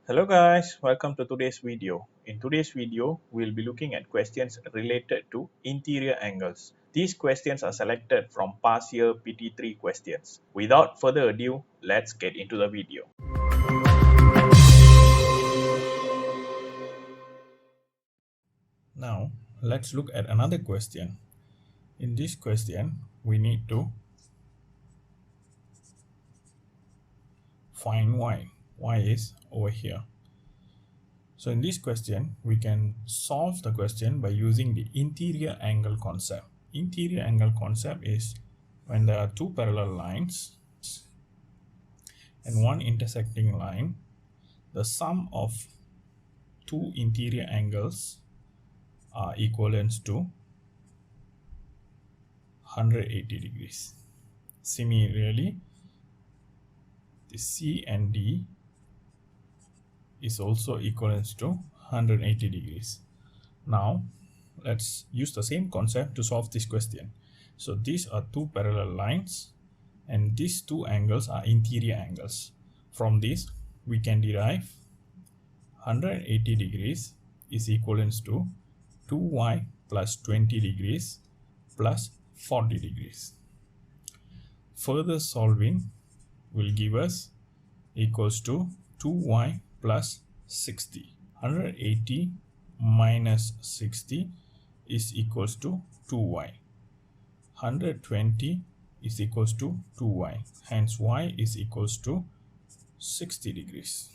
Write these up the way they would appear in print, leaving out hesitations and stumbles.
Hello guys, welcome to today's video. In today's video, we'll be looking at questions related to interior angles. These questions are selected from past year PT3 questions. Without further ado, let's get into the video. Now, let's look at another question. In this question, we need to find y. Y is over here. So in this question, we can solve the question by using the interior angle concept. Interior angle concept is when there are two parallel lines and one intersecting line, the sum of two interior angles are equivalent to 180 degrees. Similarly, the C and D is also equivalent to 180 degrees. Now, let's use the same concept to solve this question. So these are two parallel lines and these two angles are interior angles. From this, we can derive 180 degrees is equivalent to 2y plus 20 degrees plus 40 degrees. Further solving will give us equals to 2y plus 60. 180 minus 60 is equals to 2y. 120 is equals to 2y. Hence y is equals to 60 degrees.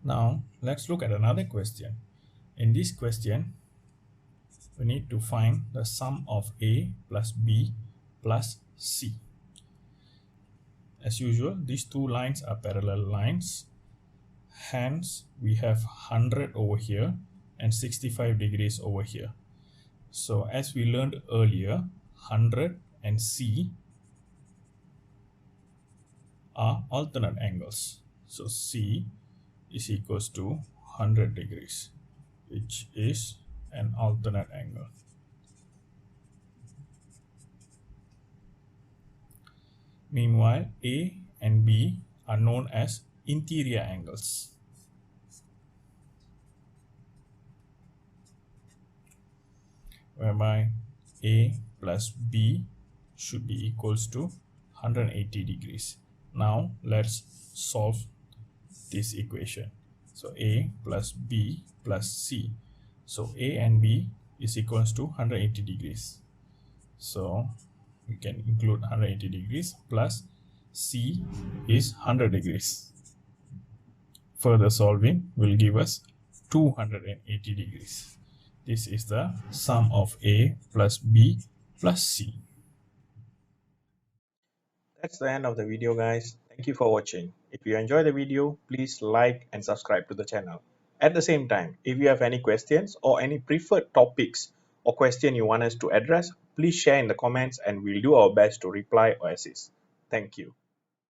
Now let's look at another question. In this question, we need to find the sum of A plus B plus C. As usual, these two lines are parallel lines. Hence, we have 100 over here and 65 degrees over here. So as we learned earlier, 100 and C are alternate angles. So C is equals to 100 degrees, which is an alternate angle. Meanwhile, A and B are known as interior angles. Whereby A plus B should be equals to 180 degrees. Now let's solve this equation. So A plus B plus C. So A and B is equals to 180 degrees. So we can include 180 degrees plus C is 100 degrees. Further solving will give us 280 degrees. This is the sum of A plus B plus C. That's the end of the video, guys. Thank you for watching. If you enjoyed the video, please like and subscribe to the channel. At the same time, if you have any questions or any preferred topics or question you want us to address, please share in the comments and we'll do our best to reply or assist. Thank you.